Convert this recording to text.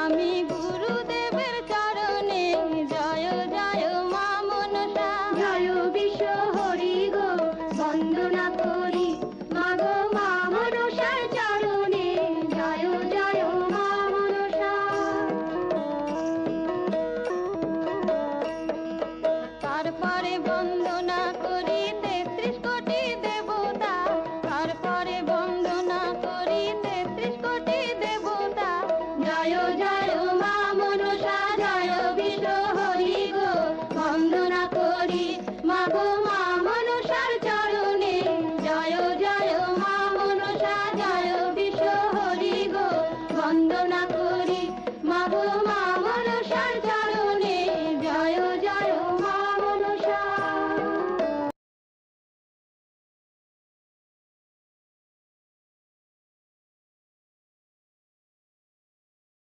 আমি গুরুদেবের চরণে জয় জয় মা মনসা। জয় বিশ্ব হরি গো বন্দনা করি মাগো মা মনসার চরণে জয় জয় মা মনসা। তারপরে বন্দনা করি ৩৩ কোটি দেবতা, তারপরে বন্দনা করি ৩৩ কোটি দেবতা। জয় জয় মা মনসা জয় বিশ্ব হরি গো বন্দনা